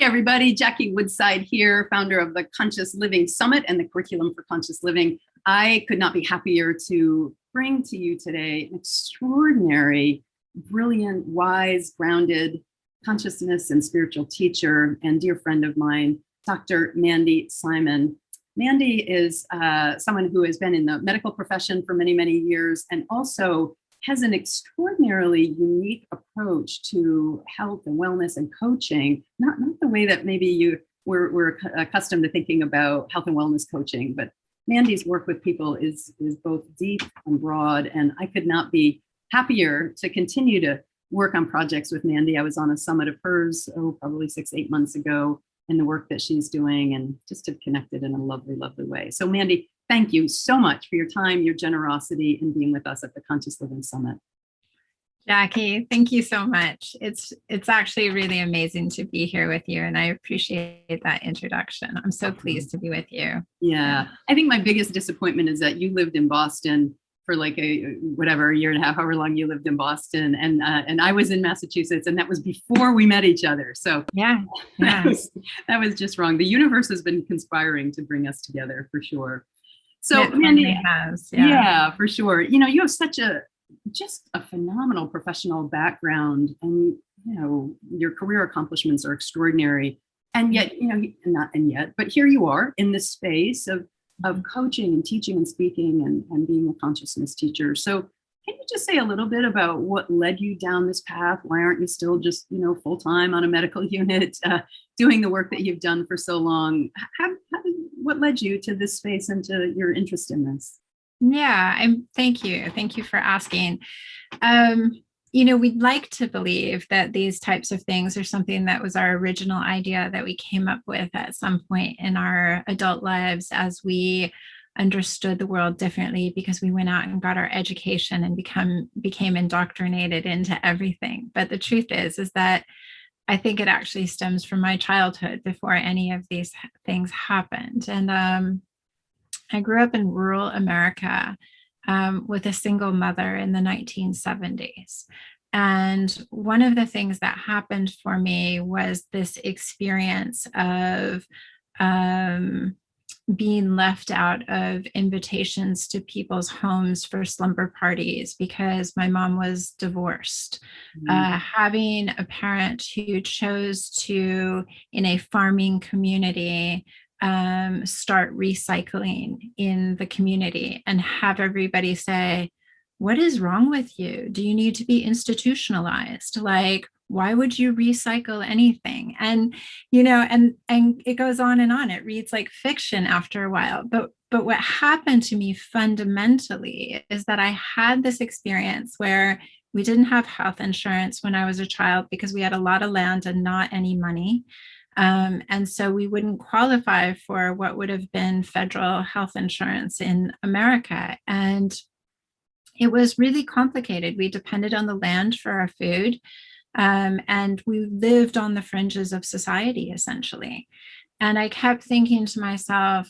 Everybody, Jackie Woodside here, founder of the Conscious Living Summit and the Curriculum for Conscious Living. I could not be happier to bring to you today an extraordinary, brilliant, wise, grounded consciousness and spiritual teacher and dear friend of mine, Dr. Mandy Simon. Mandy is someone who has been in the medical profession for many, many years and also has an extraordinarily unique approach to health and wellness and coaching, not the way that maybe we're accustomed to thinking about health and wellness coaching, but Mandy's work with people is both deep and broad, and I could not be happier to continue to work on projects with Mandy. I was on a summit of hers, probably 6-8 months ago, and the work that she's doing, and just have connected in a lovely, lovely way. So Mandy, thank you so much for your time, your generosity, and being with us at the Conscious Living Summit. Jackie, thank you so much. It's actually really amazing to be here with you, and I appreciate that introduction. I'm so pleased to be with you. Yeah, I think my biggest disappointment is that you lived in Boston for like a year and a half, however long you lived in Boston, and I was in Massachusetts, and that was before we met each other. So that was just wrong. The universe has been conspiring to bring us together for sure. So Mandy, yeah, for sure. You know, you have such just a phenomenal professional background, and your career accomplishments are extraordinary. And yet, but here you are in this space of coaching and teaching and speaking and being a consciousness teacher. So can you just say a little bit about what led you down this path? Why aren't you still just, full-time on a medical unit, doing the work that you've done for so long? What led you to this space and to your interest in this? Yeah, thank you. Thank you for asking. We'd like to believe that these types of things are something that was our original idea that we came up with at some point in our adult lives as we understood the world differently, because we went out and got our education and became indoctrinated into everything. But the truth is that I think it actually stems from my childhood before any of these things happened. And I grew up in rural America with a single mother in the 1970s. And one of the things that happened for me was this experience of being left out of invitations to people's homes for slumber parties because my mom was divorced. Having a parent who chose to, in a farming community, start recycling in the community and have everybody say, "What is wrong with you? Do you need to be institutionalized? Like, why would you recycle anything?" And, and it goes on and on. It reads like fiction after a while. But what happened to me fundamentally is that I had this experience where we didn't have health insurance when I was a child because we had a lot of land and not any money. And so we wouldn't qualify for what would have been federal health insurance in America. And it was really complicated. We depended on the land for our food. And we lived on the fringes of society, essentially. And I kept thinking to myself,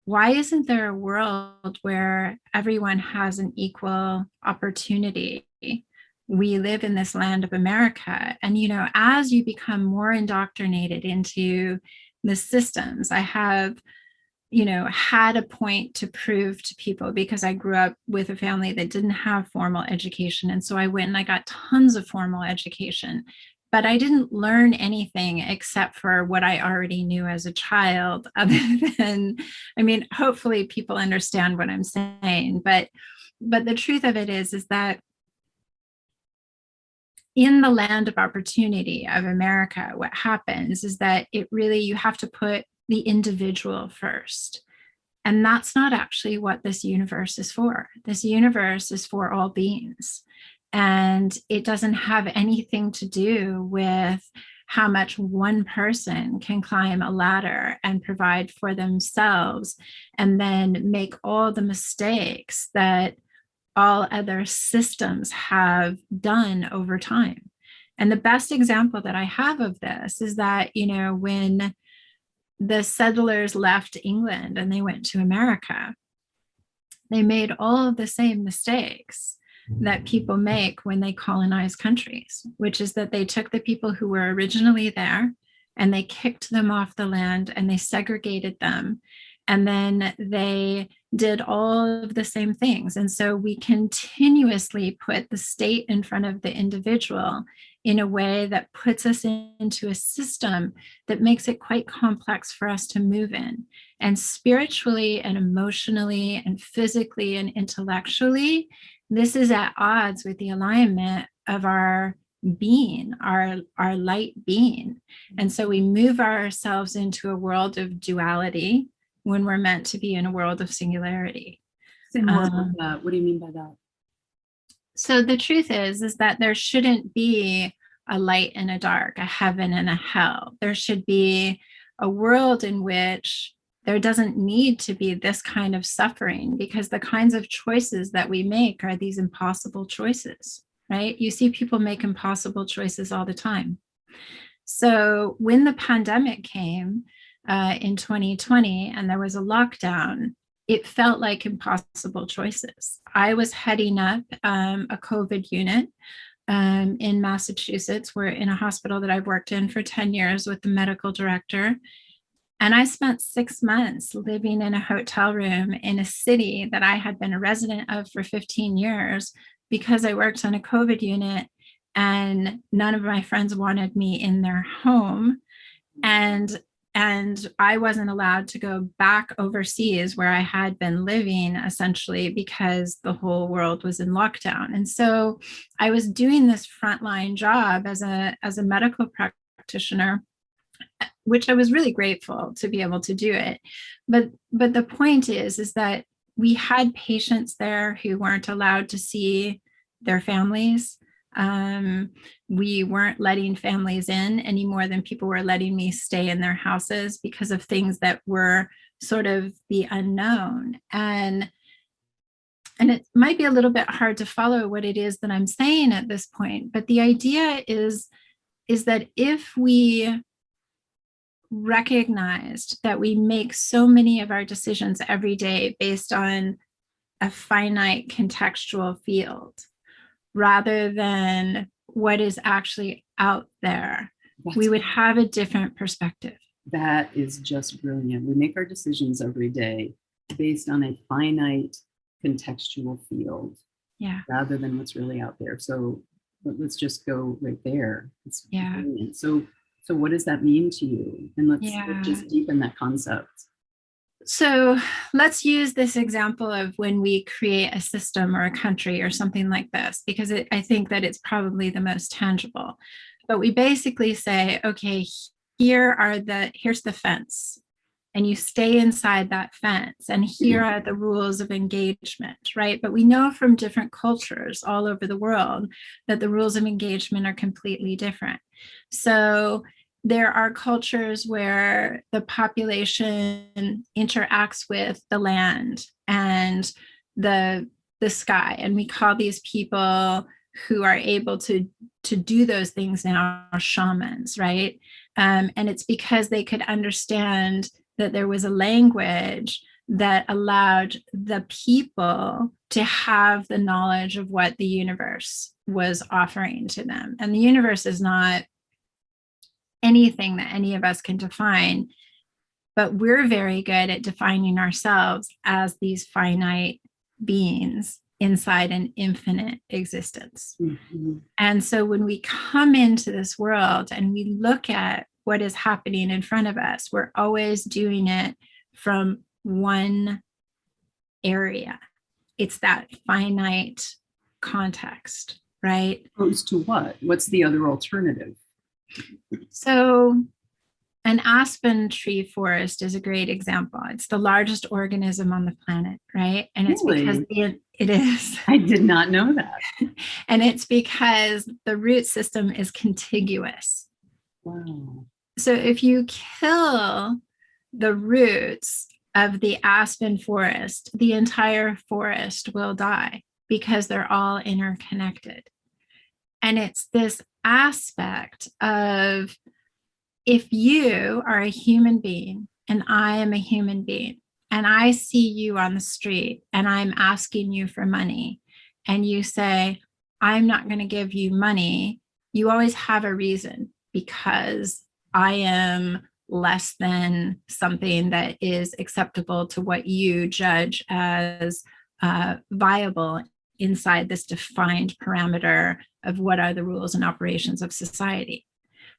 why isn't there a world where everyone has an equal opportunity? We live in this land of America. And, as you become more indoctrinated into the systems, I have, had a point to prove to people because I grew up with a family that didn't have formal education. And so I went and I got tons of formal education, but I didn't learn anything except for what I already knew as a child, other than, hopefully people understand what I'm saying. But the truth of it is that in the land of opportunity of America, what happens is that you have to put the individual first. And that's not actually what this universe is for. This universe is for all beings. And it doesn't have anything to do with how much one person can climb a ladder and provide for themselves and then make all the mistakes that all other systems have done over time. And the best example that I have of this is that, when the settlers left England and they went to America, they made all of the same mistakes that people make when they colonize countries, which is that they took the people who were originally there and they kicked them off the land and they segregated them. And then they did all of the same things. And so we continuously put the state in front of the individual in a way that puts us into a system that makes it quite complex for us to move in. And spiritually and emotionally and physically and intellectually, this is at odds with the alignment of our being, our light being. And so we move ourselves into a world of duality when we're meant to be in a world of singularity. Say more about that. What do you mean by that? So the truth is that there shouldn't be a light and a dark, a heaven and a hell. There should be a world in which there doesn't need to be this kind of suffering, because the kinds of choices that we make are these impossible choices, right? You see people make impossible choices all the time. So when the pandemic came in 2020 and there was a lockdown, it felt like impossible choices. I was heading up a COVID unit in Massachusetts. We're in a hospital that I've worked in for 10 years with the medical director. And I spent 6 months living in a hotel room in a city that I had been a resident of for 15 years because I worked on a COVID unit and none of my friends wanted me in their home. And I wasn't allowed to go back overseas where I had been living, essentially because the whole world was in lockdown. And so I was doing this frontline job as a medical practitioner, which I was really grateful to be able to do it. But the point is that we had patients there who weren't allowed to see their families. We weren't letting families in any more than people were letting me stay in their houses because of things that were sort of the unknown. And it might be a little bit hard to follow what it is that I'm saying at this point, but the idea is that if we recognized that we make so many of our decisions every day based on a finite contextual field, rather than what is actually out there, we would have a different perspective. That is just brilliant. We make our decisions every day based on a finite contextual field, rather than what's really out there. So let's just go right there. It's brilliant. So what does that mean to you? And let's just deepen that concept. So let's use this example of when we create a system or a country or something like this, because I think that it's probably the most tangible. But we basically say, okay, here's the fence, and you stay inside that fence, and here are the rules of engagement, right? But we know from different cultures all over the world that the rules of engagement are completely different. So there are cultures where the population interacts with the land and the sky, and we call these people who are able to do those things now shamans, right? And it's because they could understand that there was a language that allowed the people to have the knowledge of what the universe was offering to them. And the universe is not anything that any of us can define, but we're very good at defining ourselves as these finite beings inside an infinite existence. Mm-hmm. And so when we come into this world and we look at what is happening in front of us, we're always doing it from one area. It's that finite context, right? Opposed to what? What's the other alternative? So an aspen tree forest is a great example. It's the largest organism on the planet, right? And it's because it is. I did not know that. And it's because the root system is contiguous. Wow. So if you kill the roots of the aspen forest, the entire forest will die because they're all interconnected. And it's this aspect of, if you are a human being and I am a human being and I see you on the street and I'm asking you for money and you say, I'm not going to give you money, you always have a reason, because I am less than something that is acceptable to what you judge as viable inside this defined parameter of what are the rules and operations of society.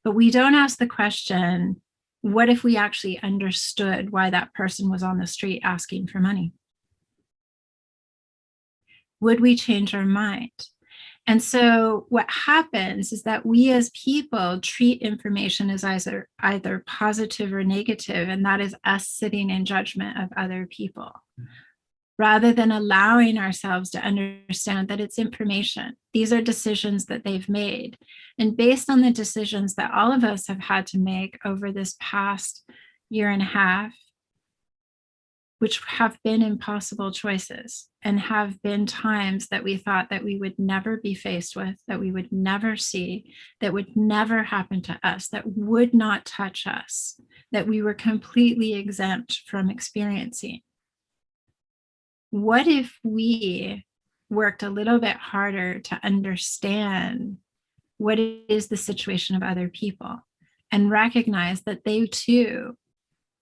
But we don't ask the question, what if we actually understood why that person was on the street asking for money? Would we change our mind? And so what happens is that we as people treat information as either positive or negative, and that is us sitting in judgment of other people, rather than allowing ourselves to understand that it's information. These are decisions that they've made. And based on the decisions that all of us have had to make over this past year and a half, which have been impossible choices and have been times that we thought that we would never be faced with, that we would never see, that would never happen to us, that would not touch us, that we were completely exempt from experiencing. What if we worked a little bit harder to understand what is the situation of other people and recognize that they too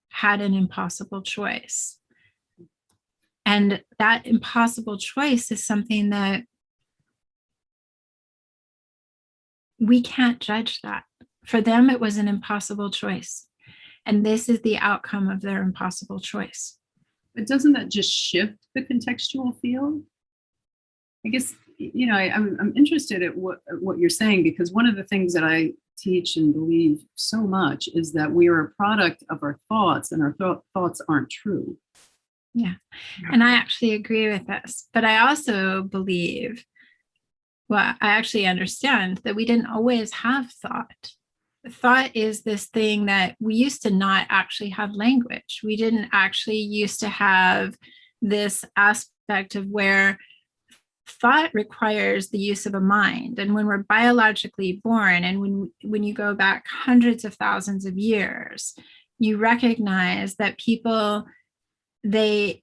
had an impossible choice? And that impossible choice is something that we can't judge that. For them, it was an impossible choice. And this is the outcome of their impossible choice. But doesn't that just shift the contextual field? I guess, I'm interested at what you're saying, because one of the things that I teach and believe so much is that we are a product of our thoughts, and our thoughts aren't true. Yeah. And I actually agree with this, but I also believe, I actually understand that we didn't always have thought. Thought is this thing that we used to not actually have language. We didn't actually used to have this aspect of where thought requires the use of a mind. And when we're biologically born, and when you go back hundreds of thousands of years, you recognize that people, they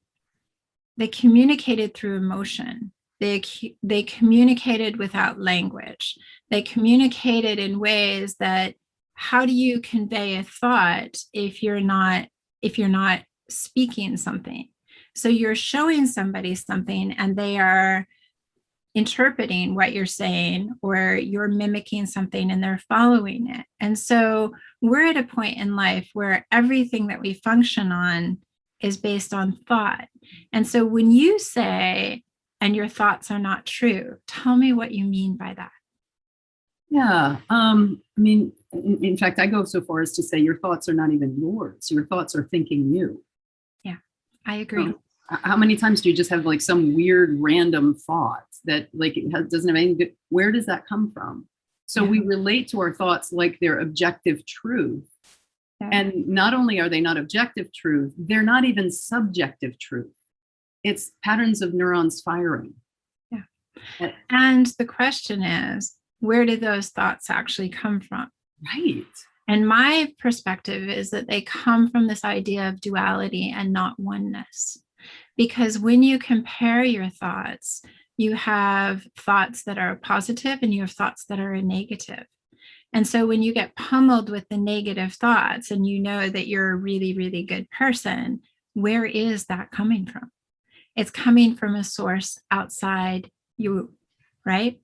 communicated through emotion. They communicated without language. They communicated in ways that, how do you convey a thought if you're not speaking something? So you're showing somebody something and they are interpreting what you're saying, or you're mimicking something and they're following it. And so we're at a point in life where everything that we function on is based on thought. And so when you say, and your thoughts are not true, tell me what you mean by that. Yeah. In fact, I go so far as to say your thoughts are not even yours. Your thoughts are thinking you. Yeah, I agree. How many times do you just have like some weird random thought that doesn't have any good, where does that come from? So we relate to our thoughts like they're objective truth. Yeah. And not only are they not objective truth, they're not even subjective truth. It's patterns of neurons firing. Yeah. And the question is, where did those thoughts actually come from? Right. And my perspective is that they come from this idea of duality and not oneness. Because when you compare your thoughts, you have thoughts that are positive and you have thoughts that are negative. And so when you get pummeled with the negative thoughts and you know that you're a really, really good person, where is that coming from? It's coming from a source outside you, right?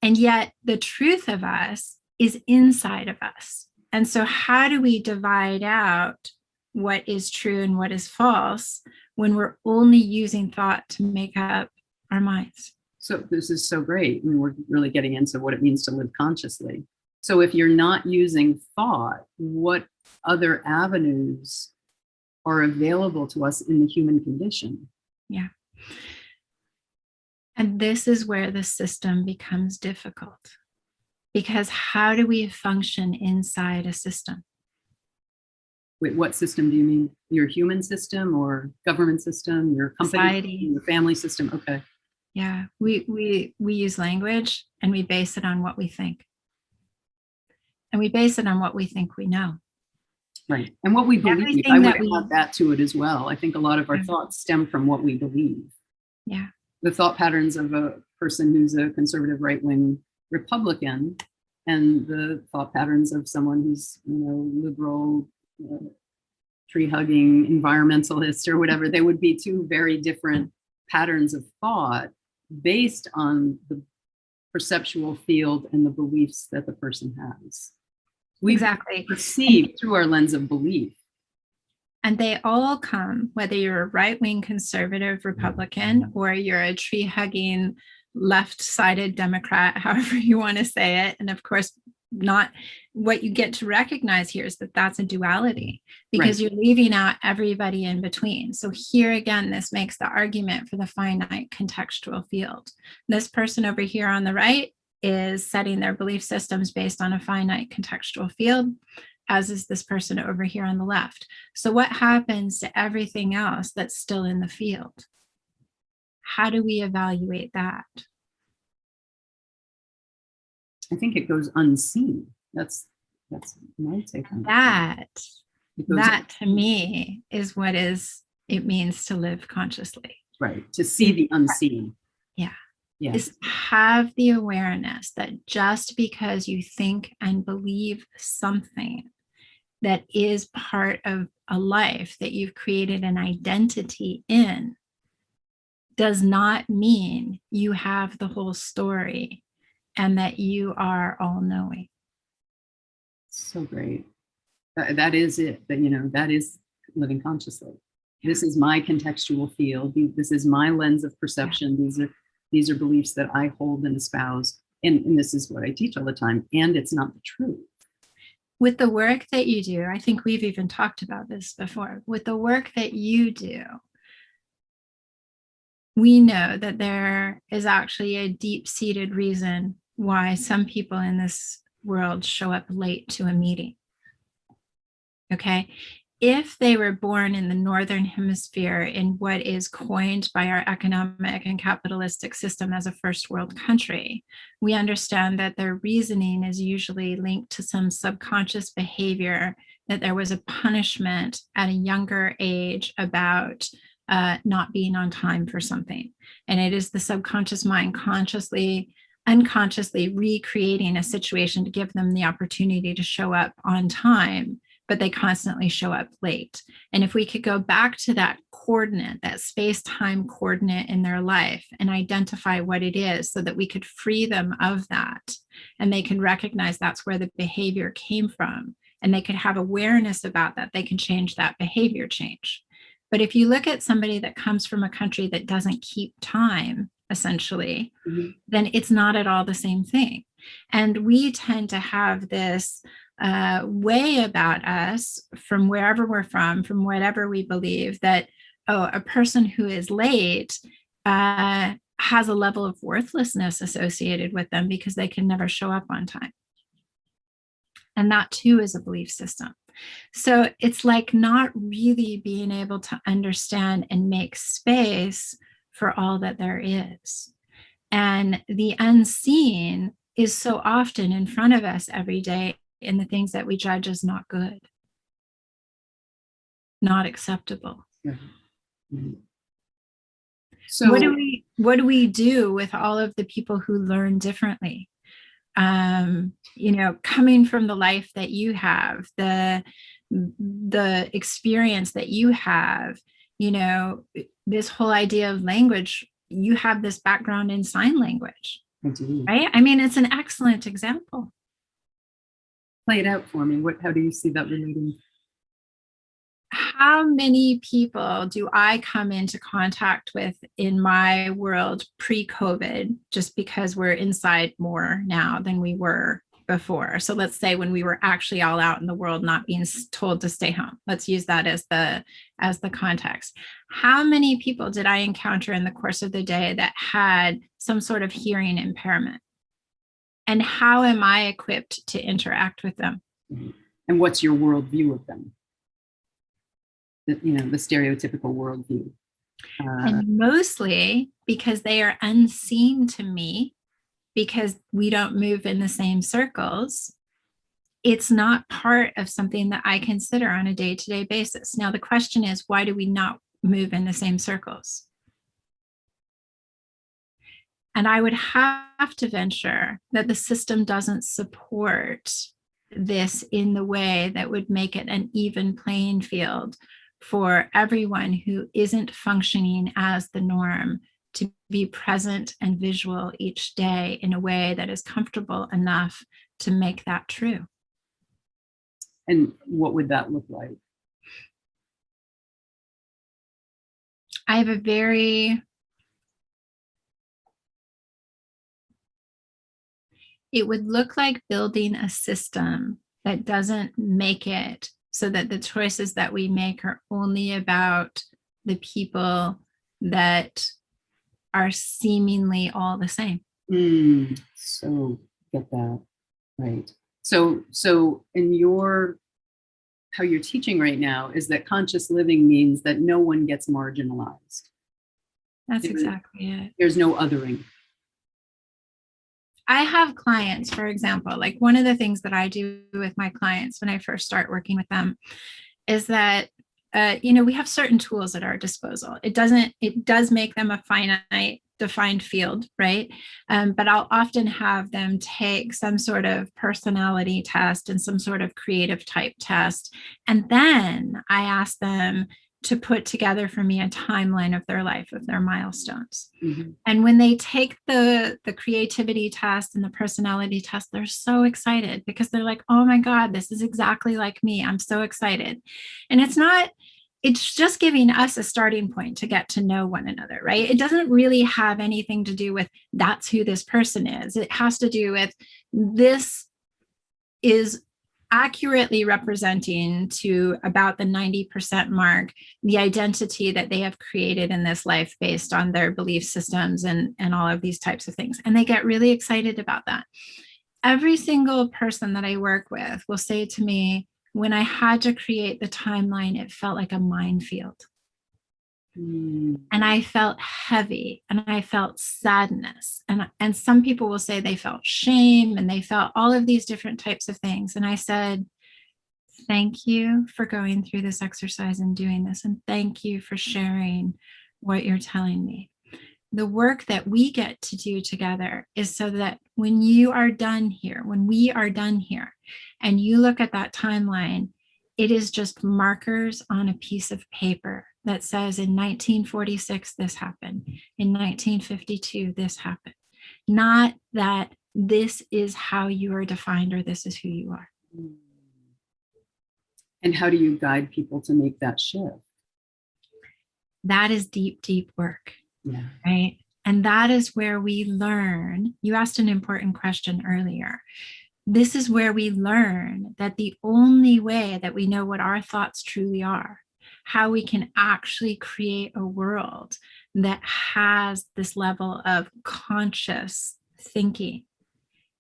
And yet the truth of us is inside of us. And so how do we divide out what is true and what is false when we're only using thought to make up our minds? So this is so great. We're really getting into what it means to live consciously. So if you're not using thought, what other avenues are available to us in the human condition? Yeah. And this is where the system becomes difficult, because how do we function inside a system? Wait, what system do you mean? Your human system or government system, your company, society, your family system? Okay. Yeah, we use language and we base it on what we think. And we base it on what we think we know. Right. And what we believe. Everything I would that add that to it as well. I think a lot of our thoughts stem from what we believe. Yeah. the thought patterns of a person who's a conservative right-wing Republican and the thought patterns of someone who's, liberal, tree-hugging environmentalist or whatever. They would be two very different patterns of thought based on the perceptual field and the beliefs that the person has. We Exactly. perceive through our lens of belief. And they all come, whether you're a right-wing conservative Republican or you're a tree-hugging left-sided Democrat, however you want to say it. And of course, not what you get to recognize here is that that's a duality, because Right. you're leaving out everybody in between. So here again, this makes the argument for the finite contextual field. This person over here on the right is setting their belief systems based on a finite contextual field, as is this person over here on the left. So what happens to everything else that's still in the field? How do we evaluate that? I think it goes unseen. That's my take on that. That to me is what it means to live consciously. Right. To see the unseen. Yeah. Yeah. Is have the awareness that just because you think and believe something that is part of a life that you've created an identity in does not mean you have the whole story and that you are all knowing. So great. That is it. That is living consciously. Yeah. This is my contextual field. This is my lens of perception. Yeah. These are beliefs that I hold and espouse. And this is what I teach all the time. And it's not the truth. With the work that you do, I think we've even talked about this before. With the work that you do, we know that there is actually a deep-seated reason why some people in this world show up late to a meeting. Okay. If they were born in the Northern Hemisphere in what is coined by our economic and capitalistic system as a first world country, we understand that their reasoning is usually linked to some subconscious behavior, that there was a punishment at a younger age about not being on time for something. And it is the subconscious mind unconsciously recreating a situation to give them the opportunity to show up on time, but they constantly show up late. And if we could go back to that coordinate, that space-time coordinate in their life and identify what it is so that we could free them of that, and they can recognize that's where the behavior came from, and they could have awareness about that, they can change that behavior change. But if you look at somebody that comes from a country that doesn't keep time, essentially, then it's not at all the same thing. And we tend to have this way about us from wherever we're from whatever we believe, that, a person who is late has a level of worthlessness associated with them because they can never show up on time. And that too is a belief system. So it's like not really being able to understand and make space for all that there is. And the unseen is so often in front of us every day in the things that we judge as not good, not acceptable. Mm-hmm. So what do we do with all of the people who learn differently? Coming from the life that you have, the experience that you have, this whole idea of language, you have this background in sign language, right? I mean, it's an excellent example. Play it out for me. How do you see that relating? How many people do I come into contact with in my world pre-COVID, just because we're inside more now than we were before? So let's say when we were actually all out in the world, not being told to stay home. Let's use that as the context. How many people did I encounter in the course of the day that had some sort of hearing impairment? And how am I equipped to interact with them? And what's your worldview of them? The stereotypical worldview. And mostly because they are unseen to me, because we don't move in the same circles, it's not part of something that I consider on a day-to-day basis. Now, the question is, why do we not move in the same circles? And I would have to venture that the system doesn't support this in the way that would make it an even playing field for everyone who isn't functioning as the norm to be present and visual each day in a way that is comfortable enough to make that true. And what would that look like? I have a very, it would look like building a system that doesn't make it so that the choices that we make are only about the people that are seemingly all the same. So get that right. So in how you're teaching right now is that conscious living means that no one gets marginalized. That's exactly it. There's no othering. I have clients, for example, like one of the things that I do with my clients when I first start working with them is that, we have certain tools at our disposal. It does make them a finite defined field, right? But I'll often have them take some sort of personality test and some sort of creative type test. And then I ask them to put together for me a timeline of their life, of their milestones. Mm-hmm. And when they take the creativity test and the personality test, they're so excited because they're like, oh my God, this is exactly like me. I'm so excited. And it's just giving us a starting point to get to know one another, right? It doesn't really have anything to do with that's who this person is. It has to do with this is accurately representing to about the 90% mark the identity that they have created in this life based on their belief systems and all of these types of things. And they get really excited about that. Every single person that I work with will say to me, when I had to create the timeline, it felt like a minefield. And I felt heavy and I felt sadness. And some people will say they felt shame and they felt all of these different types of things. And I said, thank you for going through this exercise and doing this. And thank you for sharing what you're telling me. The work that we get to do together is so that when you are done here, when we are done here, and you look at that timeline, it is just markers on a piece of paper that says in 1946, this happened. In 1952, this happened. Not that this is how you are defined or this is who you are. And how do you guide people to make that shift? That is deep, deep work. Yeah. Right. And that is where we learn. You asked an important question earlier. This is where we learn that the only way that we know what our thoughts truly are, how we can actually create a world that has this level of conscious thinking,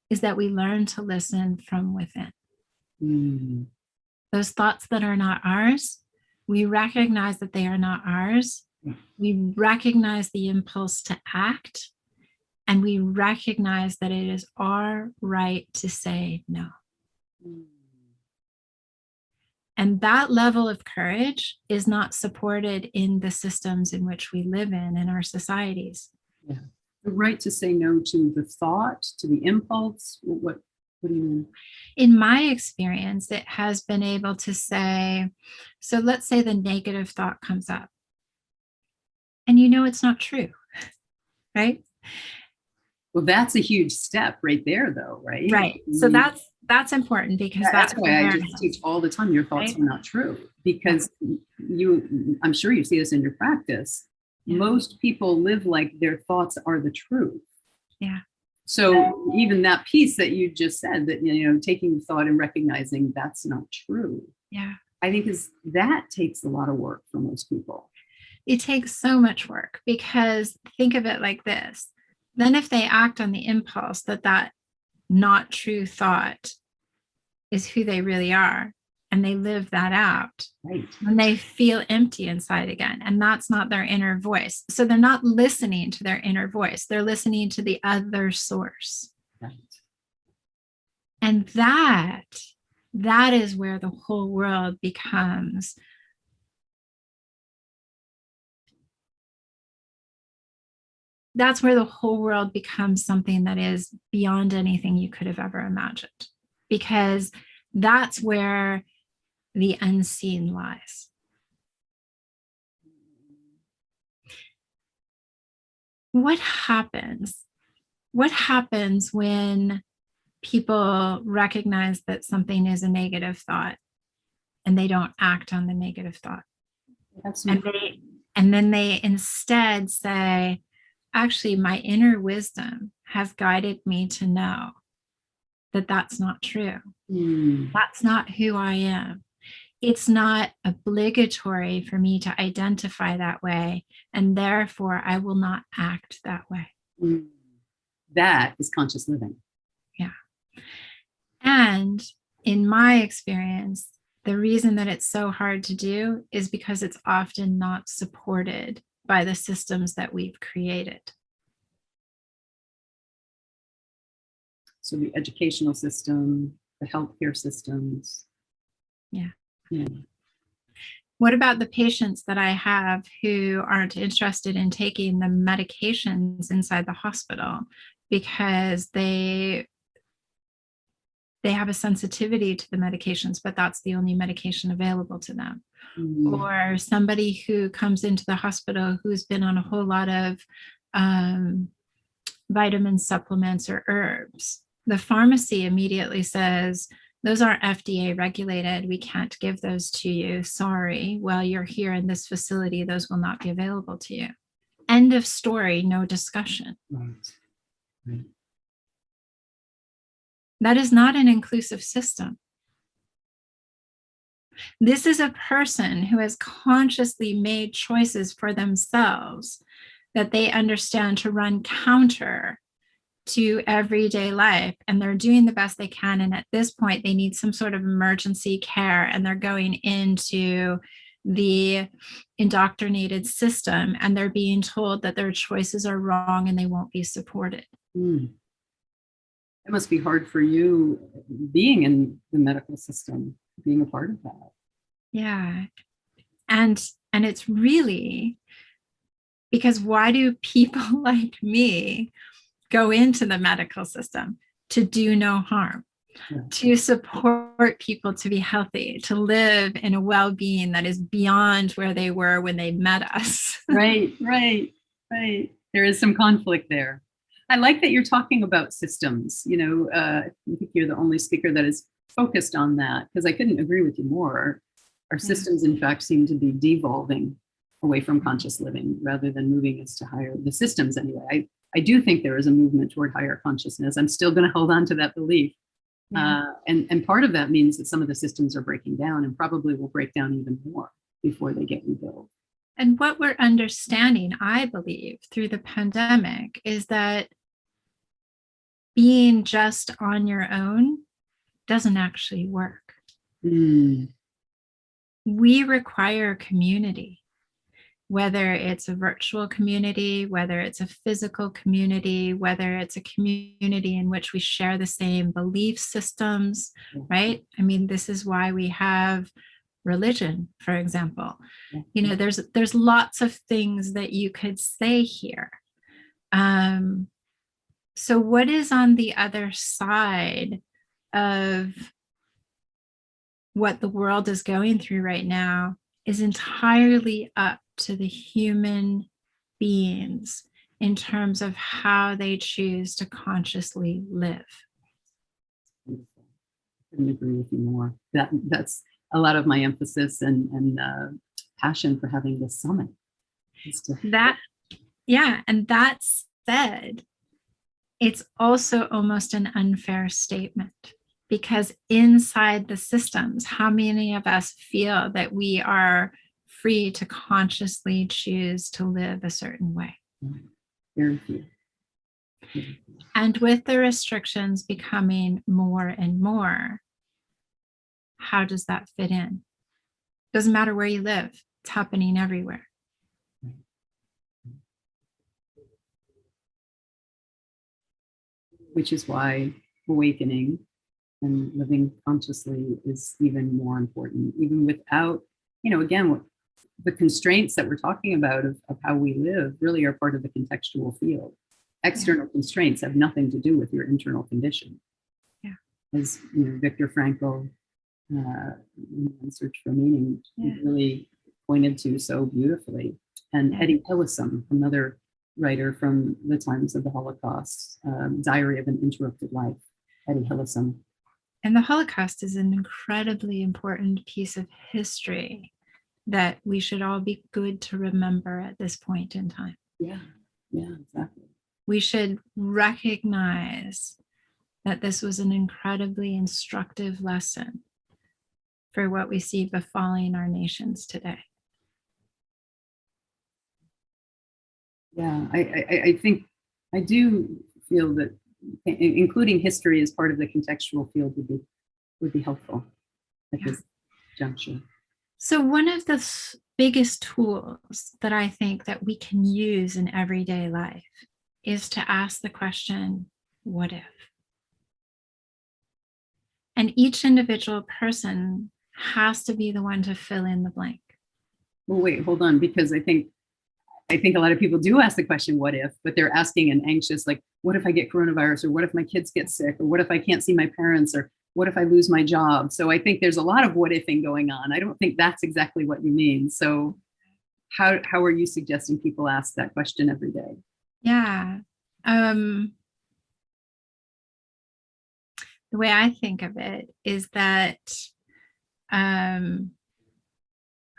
is that we learn to listen from within. Those thoughts that are not ours, we recognize that they are not ours. We recognize the impulse to act, and we recognize that it is our right to say no. And that level of courage is not supported in the systems in which we live in our societies. Yeah. The right to say no to the thought, to the impulse. What do you mean? In my experience, it has been able to say, so let's say the negative thought comes up. And it's not true, right? Well, that's a huge step right there, though, right? Right. So that's important because that's why I just teach all the time. Your thoughts are not true because I'm sure you see this in your practice. Yeah. Most people live like their thoughts are the truth. Yeah. So even that piece that you just said that, taking thought and recognizing that's not true. Yeah. I think that takes a lot of work for most people. It takes so much work because think of it like this. Then if they act on the impulse that not true thought is who they really are, and they live that out, right, and they feel empty inside again, and that's not their inner voice. So they're not listening to their inner voice. They're listening to the other source. Right. And that is where the whole world becomes that's where the whole world becomes something that is beyond anything you could have ever imagined, because that's where the unseen lies. What happens? What happens when people recognize that something is a negative thought and they don't act on the negative thought? And then they instead say, actually, my inner wisdom has guided me to know that that's not true. That's not who I am. It's not obligatory for me to identify that way, and therefore I will not act that way. That is conscious living. Yeah. And in my experience, the reason that it's so hard to do is because it's often not supported by the systems that we've created. So the educational system, the healthcare systems. Yeah. What about the patients that I have who aren't interested in taking the medications inside the hospital because they have a sensitivity to the medications, but that's the only medication available to them? Or somebody who comes into the hospital who's been on a whole lot of vitamin supplements or herbs. The pharmacy immediately says, those aren't FDA regulated. We can't give those to you. Sorry. While you're here in this facility, those will not be available to you. End of story, no discussion. Right. That is not an inclusive system. This is a person who has consciously made choices for themselves that they understand to run counter to everyday life, and they're doing the best they can. And at this point, they need some sort of emergency care, and they're going into the indoctrinated system, and they're being told that their choices are wrong and they won't be supported. It must be hard for you being in the medical system, being a part of that. Yeah. And it's really because why do people like me go into the medical system? To do no harm, to support people to be healthy, to live in a well-being that is beyond where they were when they met us. Right. There is some conflict there. I like that you're talking about systems. I think you're the only speaker that is focused on that, because I couldn't agree with you more. Our systems, in fact, seem to be devolving away from conscious living rather than moving us to higher, the systems anyway. I do think there is a movement toward higher consciousness. I'm still going to hold on to that belief. And part of that means that some of the systems are breaking down and probably will break down even more before they get rebuilt. And what we're understanding, I believe, through the pandemic is that being just on your own doesn't actually work. We require community, whether it's a virtual community, whether it's a physical community, whether it's a community in which we share the same belief systems, right? I mean, this is why we have religion, for example. There's lots of things that you could say here. So what is on the other side of what the world is going through right now is entirely up to the human beings in terms of how they choose to consciously live. I couldn't agree with you more. That's a lot of my emphasis and passion for having this summit. And that said, it's also almost an unfair statement, because inside the systems, how many of us feel that we are free to consciously choose to live a certain way? Very few. And with the restrictions becoming more and more, how does that fit in? Doesn't matter where you live, it's happening everywhere. Which is why awakening and living consciously is even more important, even without, again, the constraints that we're talking about of how we live really are part of the contextual field. External constraints have nothing to do with your internal condition. Yeah. As Viktor Frankl, in Search for Meaning, really pointed to so beautifully. And Eddie Hillesum, another writer from the times of the Holocaust, Diary of an Interrupted Life, Eddie Hillesum. And the Holocaust is an incredibly important piece of history that we should all be good to remember at this point in time. Yeah, exactly. We should recognize that this was an incredibly instructive lesson for what we see befalling our nations today. Yeah, I think I do feel that including history as part of the contextual field would be helpful at this juncture. So one of the biggest tools that I think that we can use in everyday life is to ask the question, what if? And each individual person has to be the one to fill in the blank. Well, wait, hold on, because I think a lot of people do ask the question, what if, but they're asking an anxious, like, what if I get coronavirus, or what if my kids get sick, or what if I can't see my parents, or what if I lose my job? So I think there's a lot of what ifing going on. I don't think that's exactly what you mean. So how are you suggesting people ask that question every day? Yeah. The way I think of it is that a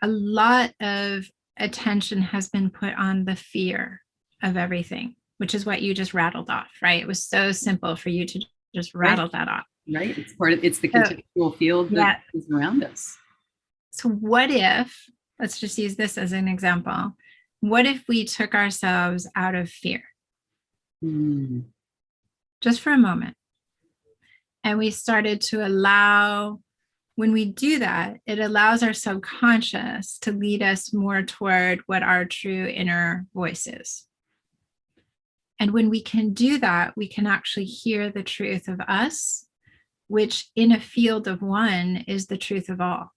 lot of attention has been put on the fear of everything, which is what you just rattled off, right? It was so simple for you to just rattle that off. Right. It's the contextual field that is around us. So what if, let's just use this as an example. What if we took ourselves out of fear? Just for a moment. And we started to allow, when we do that, it allows our subconscious to lead us more toward what our true inner voice is. And when we can do that, we can actually hear the truth of us, which in a field of one is the truth of all.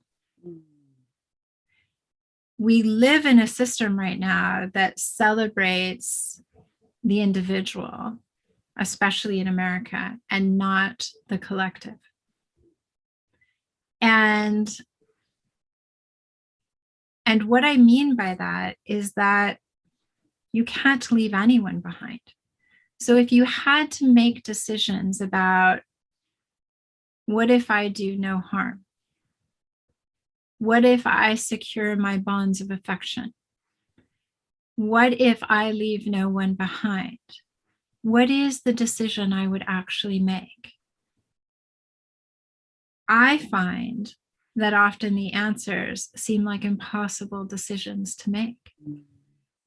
We live in a system right now that celebrates the individual, especially in America, and not the collective. And what I mean by that is that you can't leave anyone behind. So if you had to make decisions about, what if I do no harm? What if I secure my bonds of affection? What if I leave no one behind? What is the decision I would actually make? I find that often the answers seem like impossible decisions to make,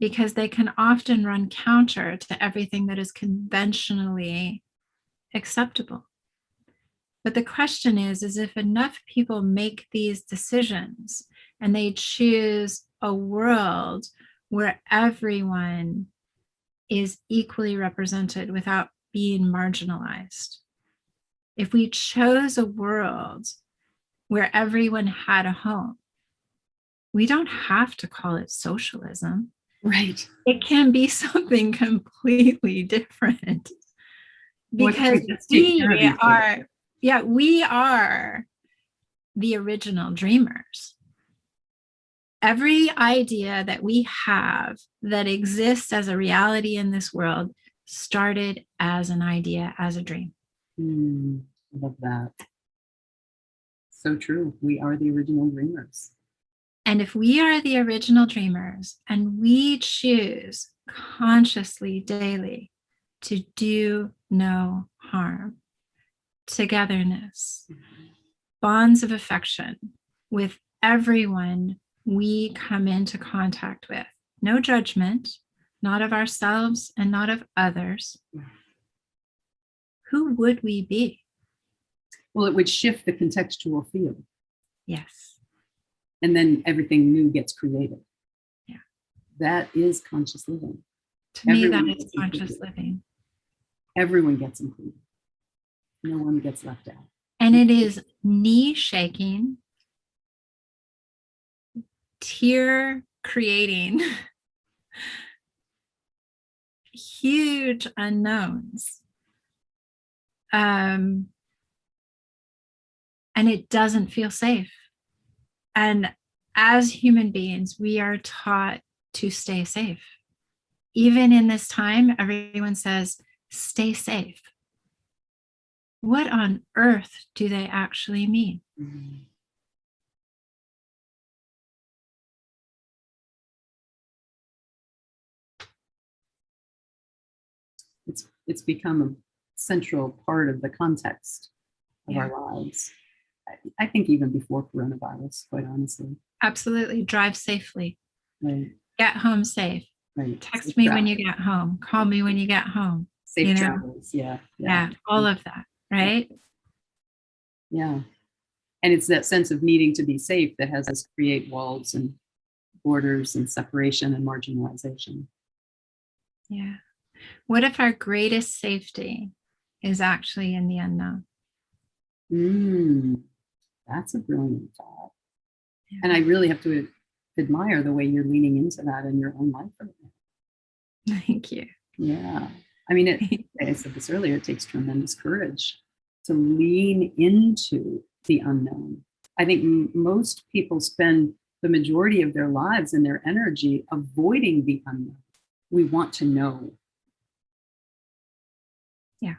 because they can often run counter to everything that is conventionally acceptable. But the question is if enough people make these decisions and they choose a world where everyone is equally represented without being marginalized. If we chose a world where everyone had a home, we don't have to call it socialism. Right. It can be something completely different. Because we are the original dreamers. Every idea that we have that exists as a reality in this world started as an idea, as a dream. I love that. So true. We are the original dreamers. And if we are the original dreamers and we choose consciously daily to do no harm, togetherness, bonds of affection with everyone we come into contact with, no judgment, not of ourselves and not of others, who would we be? Well, it would shift the contextual field. Yes. And then everything new gets created. Yeah. That is conscious living. To me, that is conscious living. Everyone gets included. No one gets left out. And it is knee shaking, tear creating huge unknowns. And it doesn't feel safe. And as human beings, we are taught to stay safe. Even in this time, everyone says, stay safe. What on earth do they actually mean? Mm-hmm. It's become a central part of the context of our lives. I think even before coronavirus, quite honestly. Absolutely. Drive safely. Right. Get home safe. Right. Text Safe me travel. when you get home. Call me when you get home. Safe travels. Yeah. Yeah. All of that. Right. Yeah. And it's that sense of needing to be safe that has us create walls and borders and separation and marginalization. Yeah. What if our greatest safety is actually in the unknown? That's a brilliant thought. Yeah. And I really have to admire the way you're leaning into that in your own life right now. Thank you. Yeah. I mean, I said this earlier, it takes tremendous courage to lean into the unknown. I think most people spend the majority of their lives and their energy avoiding the unknown. We want to know. Yeah.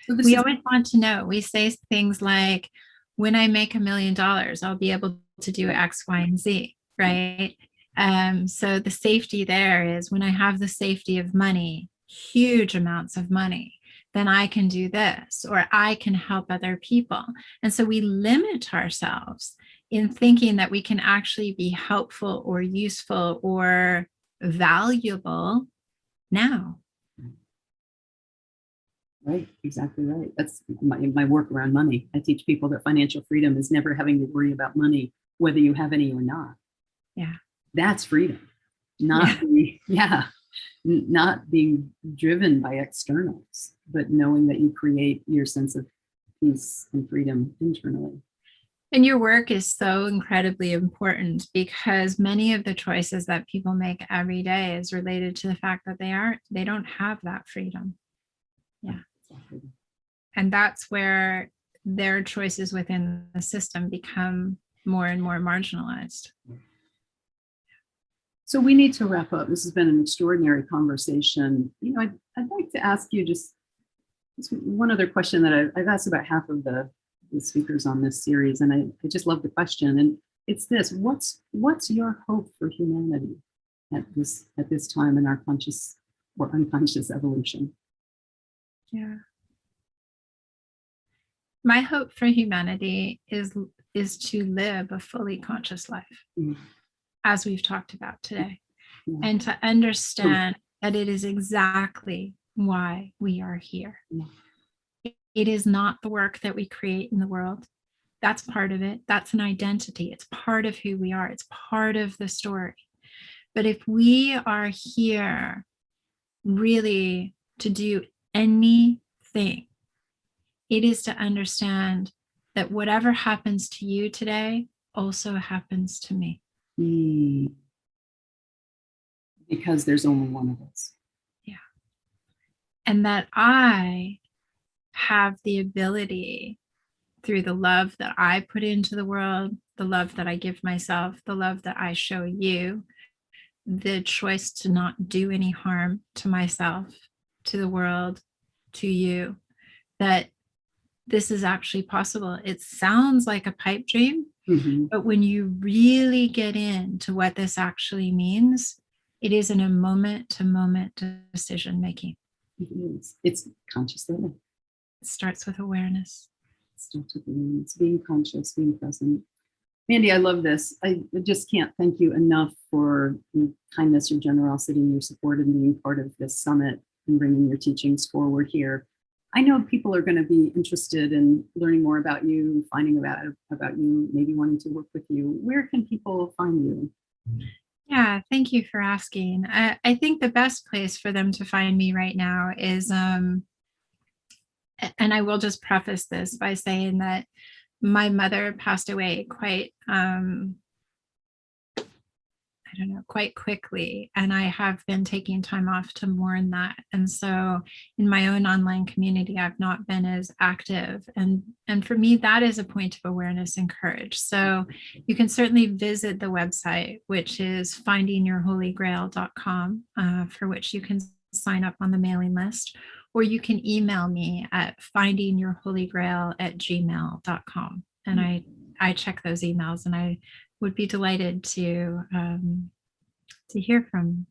So we always want to know. We say things like, when I make $1 million, I'll be able to do X, Y, and Z, right? So the safety there is when I have the safety of money, huge amounts of money, then I can do this, or I can help other people. And so we limit ourselves in thinking that we can actually be helpful or useful or valuable now. Right, exactly right. That's my work around money. I teach people that financial freedom is never having to worry about money, whether you have any or not. Yeah. That's freedom. Not being driven by externals, but knowing that you create your sense of peace and freedom internally. And your work is so incredibly important because many of the choices that people make every day is related to the fact that they don't have that freedom. Yeah. Exactly. And that's where their choices within the system become more and more marginalized. So we need to wrap up. This has been an extraordinary conversation. I'd like to ask you just one other question that I've asked about half of the speakers on this series, and I just love the question. And it's this: what's your hope for humanity at this time in our conscious or unconscious evolution? Yeah. My hope for humanity is to live a fully conscious life, as we've talked about today, and to understand that it is exactly why we are here. It is not the work that we create in the world. That's part of it. That's an identity. It's part of who we are. It's part of the story. But if we are here really to do anything, it is to understand that whatever happens to you today also happens to me. Because there's only one of us. Yeah. And that I have the ability, through the love that I put into the world, the love that I give myself, the love that I show you, the choice to not do any harm to myself, to the world, to you, that this is actually possible. It sounds like a pipe dream, but when you really get into what this actually means, it is in a moment-to-moment decision making. It is. It's conscious living. It starts with awareness. It starts with awareness, being conscious, being present. Mandy, I love this. I just can't thank you enough for your kindness, your generosity, your support in being part of this summit and bringing your teachings forward here. I know people are going to be interested in learning more about you, finding about you, maybe wanting to work with you. Where can people find you? Yeah, thank you for asking. I think the best place for them to find me right now is, and I will just preface this by saying that my mother passed away quite don't know, quite quickly. And I have been taking time off to mourn that. And so in my own online community, I've not been as active. And for me, that is a point of awareness and courage. So you can certainly visit the website, which is findingyourholygrail.com, for which you can sign up on the mailing list, or you can email me at findingyourholygrail@gmail.com. And I check those emails, and I would be delighted to hear from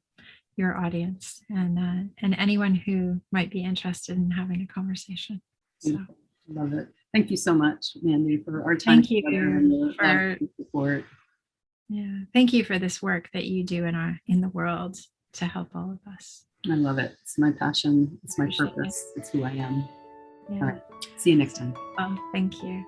your audience and anyone who might be interested in having a conversation. So, love it. Thank you so much, Mandy, for our time. Thank you for support. Yeah, thank you for this work that you do in the world to help all of us. I love it. It's my passion. It's my purpose. It's who I am. Yeah. All right. See you next time. Well, thank you.